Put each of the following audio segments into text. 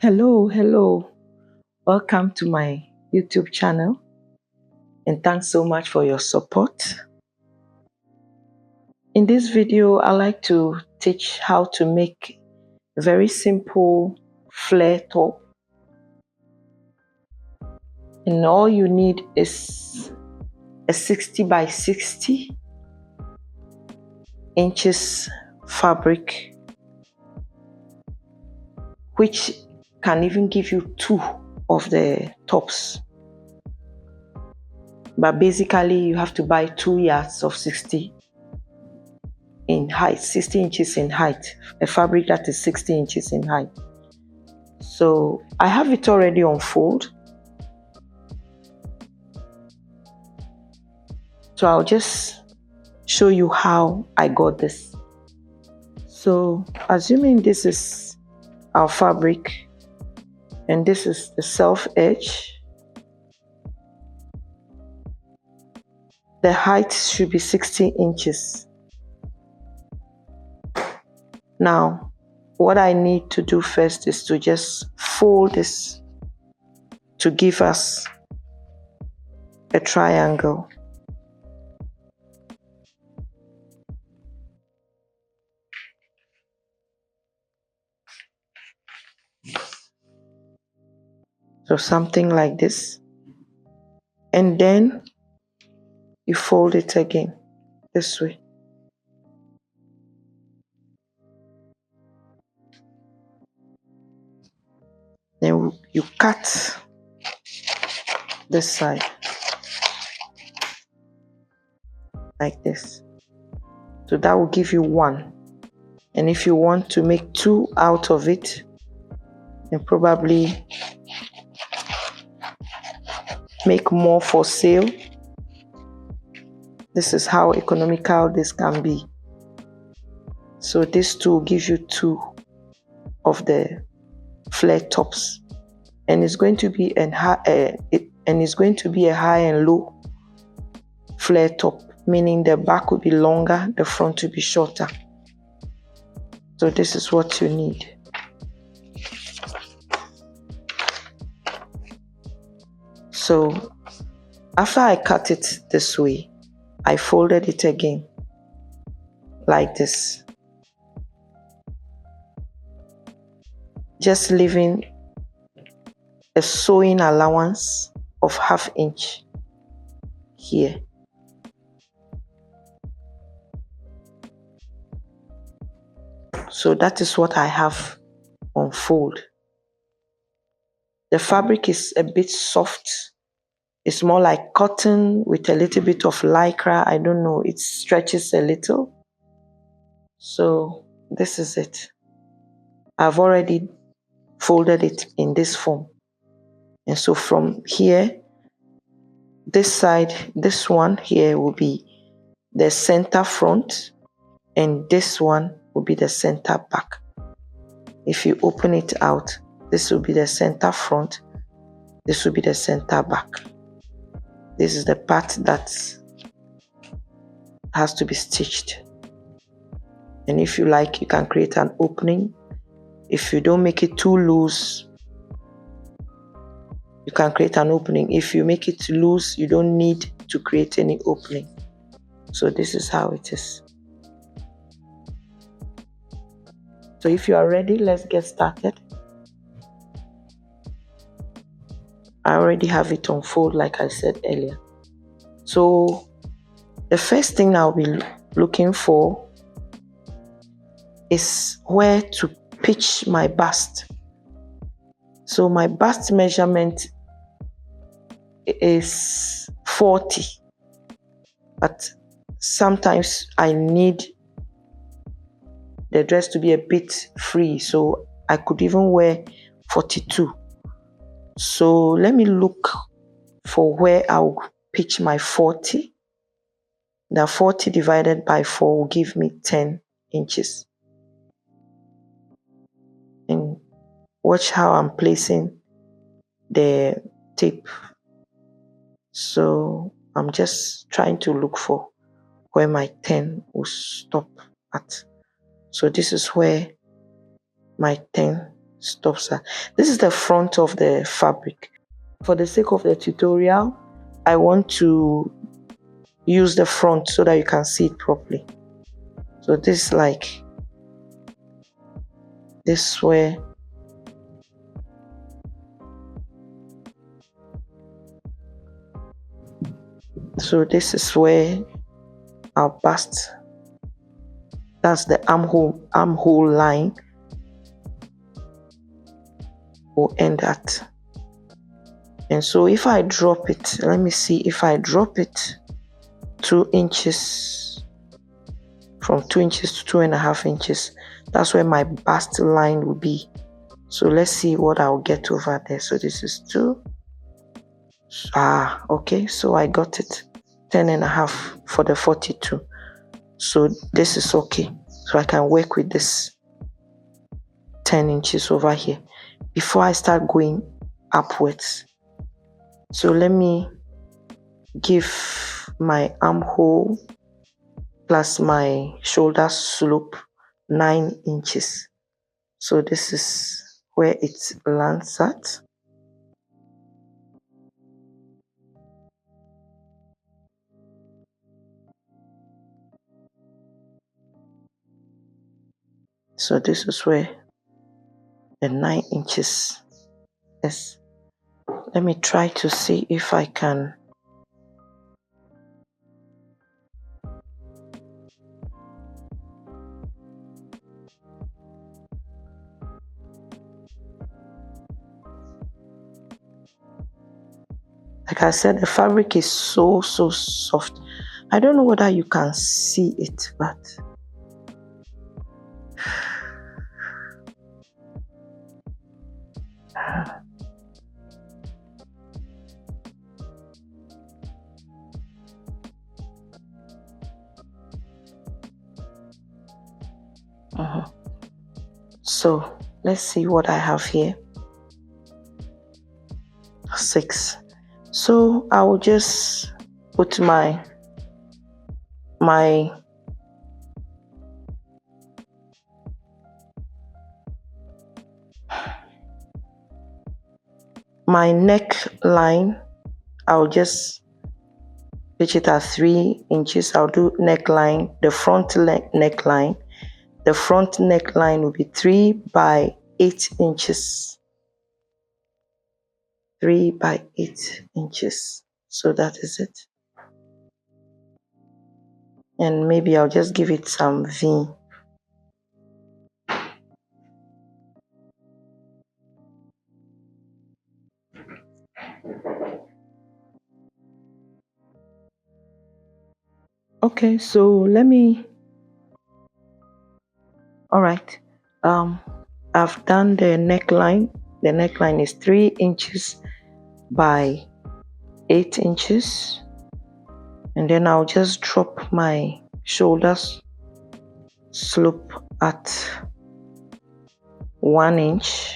Hello. Welcome to my YouTube channel, and thanks so much for your support. In this video, I like to teach how to make a very simple flare top. And all you need is a 60 by 60 inches fabric, which can even give you 2 of the tops. But basically, you have to buy 2 yards of 60 in height, 60 inches in height, a fabric that is 60 inches in height. So I have it already on fold. So I'll just show you how I got this. So assuming this is our fabric and this is the self edge, the height should be 60 inches. Now, what I need to do first is to just fold this to give us a triangle. So something like this. And then you fold it again this way. Then you cut this side like this. So that will give you 1. And if you want to make 2 out of it, then probably make more for sale. This is how economical this can be. So this 2 will give you 2 of the flare tops, and it's going to be a high and low flare top, meaning the back will be longer, the front will be shorter. So this is what you need. So after I cut it this way, I folded it again like this, just leaving a sewing allowance of 1/2 inch here. So that is what I have on fold. The fabric is a bit soft. It's more like cotton with a little bit of lycra. I don't know, it stretches a little. So this is it. I've already folded it in this form. And so from here, this side, this one here will be the center front, and this one will be the center back. If you open it out, this will be the center front, this will be the center back. This is the part that has to be stitched. And if you like, you can create an opening. If you don't make it too loose, you can create an opening. If you make it loose, you don't need to create any opening. So this is how it is. So if you are ready, let's get started. I already have it on fold, like I said earlier. So the first thing I'll be looking for is where to pitch my bust. So my bust measurement is 40, but sometimes I need the dress to be a bit free, so I could even wear 42. So let me look for where I'll pitch my 40. The 40 divided by 4 will give me 10 inches. And watch how I'm placing the tape. So I'm just trying to look for where my 10 will stop at. So this is where my 10 stops her. This is the front of the fabric. For the sake of the tutorial, I want to use the front so that you can see it properly. So this is like this way. So this is where our bust, that's the armhole line, will end at. And so if I drop it, let me see, if I drop it 2 inches, from 2 inches to 2.5 inches, that's where my bust line will be. So let's see what I'll get over there. So this is 2. Okay, so I got it 10.5 for the 42. So this is okay. So I can work with this 10 inches over here before I start going upwards. So let me give my armhole plus my shoulder slope 9 inches. So this is where it lands at. So this is where the 9 inches is. Let me try to see if I can. Like I said, the fabric is so soft. I don't know whether you can see it, but so let's see what I have here. 6. So I will just put my neckline. I'll just pitch it at 3 inches. I'll do neckline, the front neckline. The front neckline will be 3 by 8 inches. 3 by 8 inches. So that is it. And maybe I'll just give it some V. Okay, so let me. All right. I've done the neckline. The neckline is 3 inches by 8 inches. And then I'll just drop my shoulders slope at 1 inch.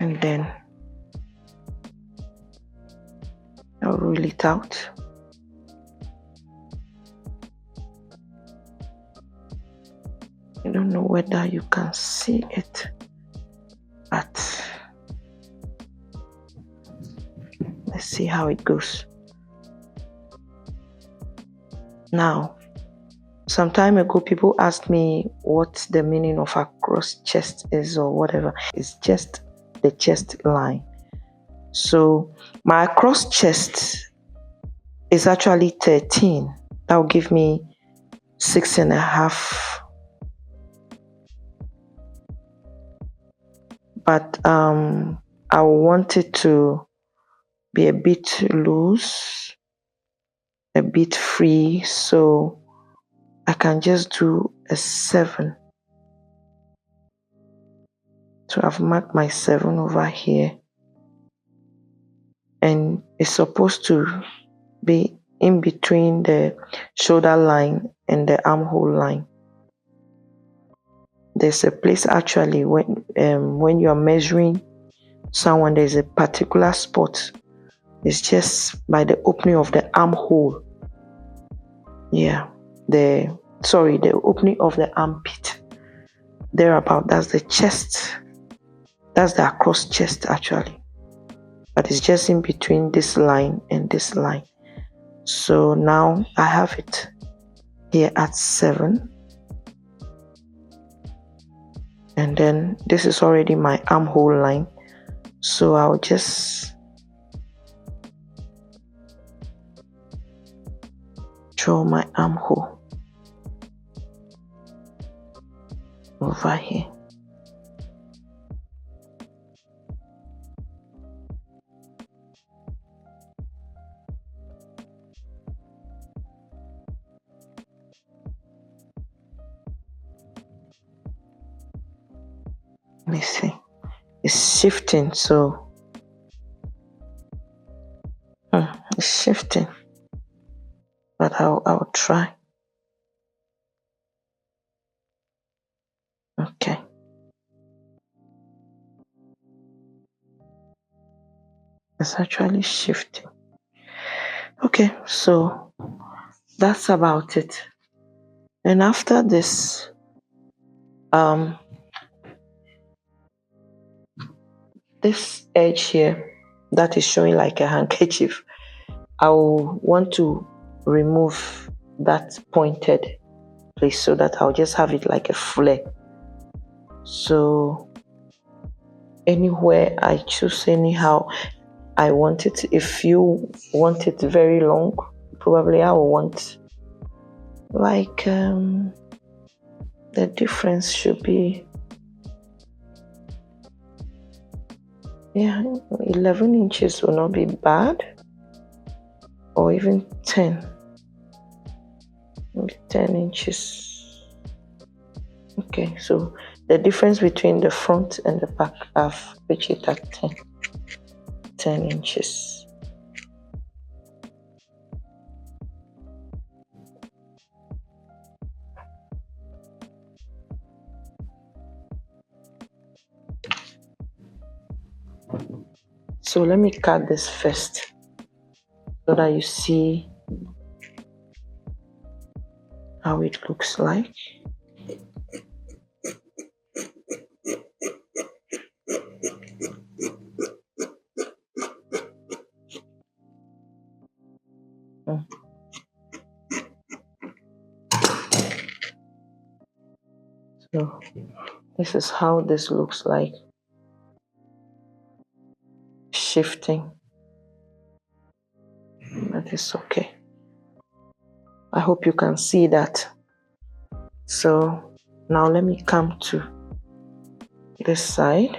And then I'll roll it out. I don't know whether you can see it, but let's see how it goes. Now, some time ago, people asked me what the meaning of a cross chest is or whatever. It's just the chest line. So my cross chest is actually 13. That will give me 6.5. But I want it to be a bit loose, a bit free, so I can just do a 7. So I've marked my 7 over here, and it's supposed to be in between the shoulder line and the armhole line. There's a place actually when you are measuring someone, there's a particular spot. It's just by the opening of the armhole. Yeah, the sorry, the opening of the armpit. Thereabout, that's the chest. That's the across chest actually. But it's just in between this line and this line. So now I have it here at 7. And then this is already my armhole line. So I'll just draw my armhole over here. Let me see. It's shifting, so it's shifting. But I'll try. Okay. It's actually shifting. Okay, so that's about it. And after this, this edge here that is showing like a handkerchief, I'll want to remove that pointed place so that I'll just have it like a flare. So anywhere I choose, anyhow I want it. If you want it very long, probably I will want like the difference should be 11 inches will not be bad, or even 10, maybe 10 inches. Okay, so the difference between the front and the back, I've pitched it at 10 inches. So let me cut this first so that you see how it looks like. So this is how this looks like, shifting, but it's okay. I hope you can see that. So now let me come to this side.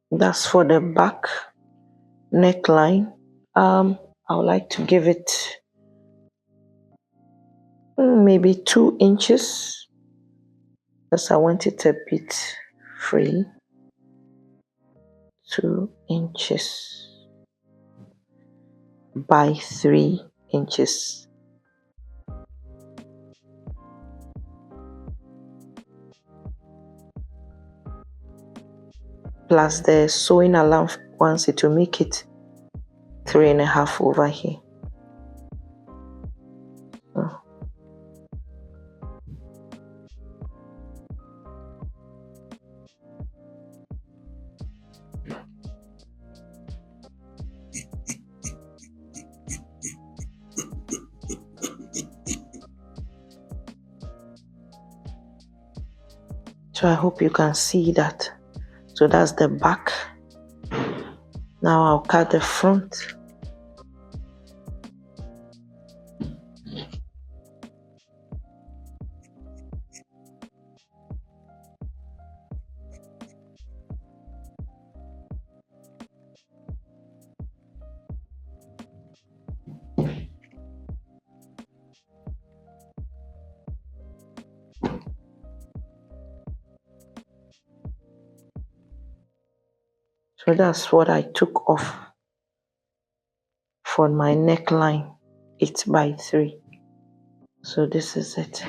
That's for the back neckline. I would like to give it maybe 2 inches because I want it a bit free. 2 inches by 3 inches. Plus the sewing allowance, it will make it 3.5 over here. So I hope you can see that. So that's the back. Now I'll cut the front. So that's what I took off for my neckline, 8x3. So this is it.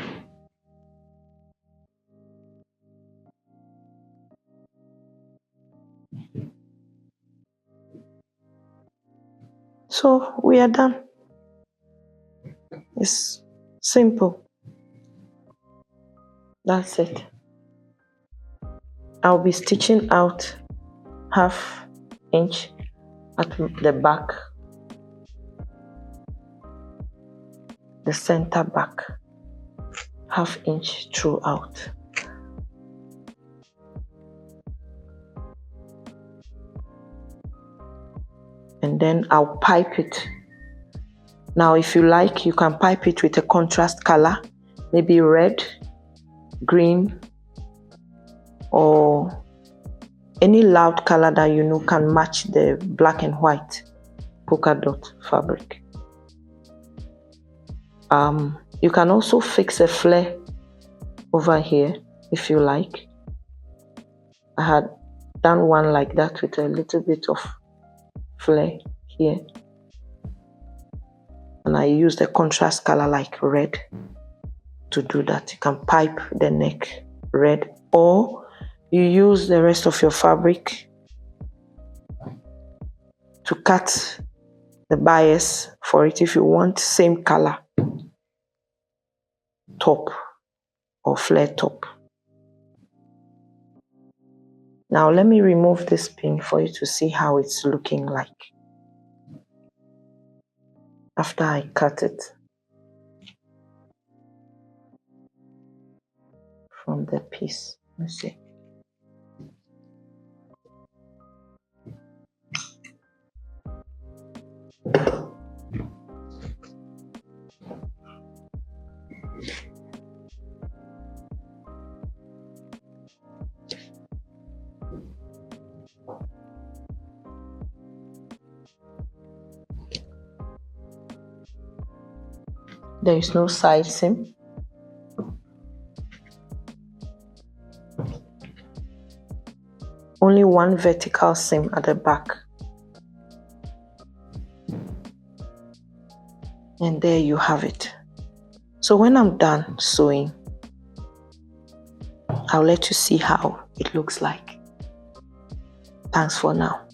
So we are done. It's simple. That's it. I'll be stitching out 1/2 inch at the back, the center back, 1/2 inch throughout. And then I'll pipe it. Now, if you like, you can pipe it with a contrast color, maybe red, green, or any loud color that you know can match the black and white polka dot fabric. You can also fix a flare over here if you like. I had done one like that with a little bit of flare here, and I used a contrast color like red to do that. You can pipe the neck red, or you use the rest of your fabric to cut the bias for it if you want same color top or flare top. Now let me remove this pin for you to see how it's looking like after I cut it from the piece. Let's see. There is no side seam. Only one vertical seam at the back. And there you have it. So when I'm done sewing, I'll let you see how it looks like. Thanks for now.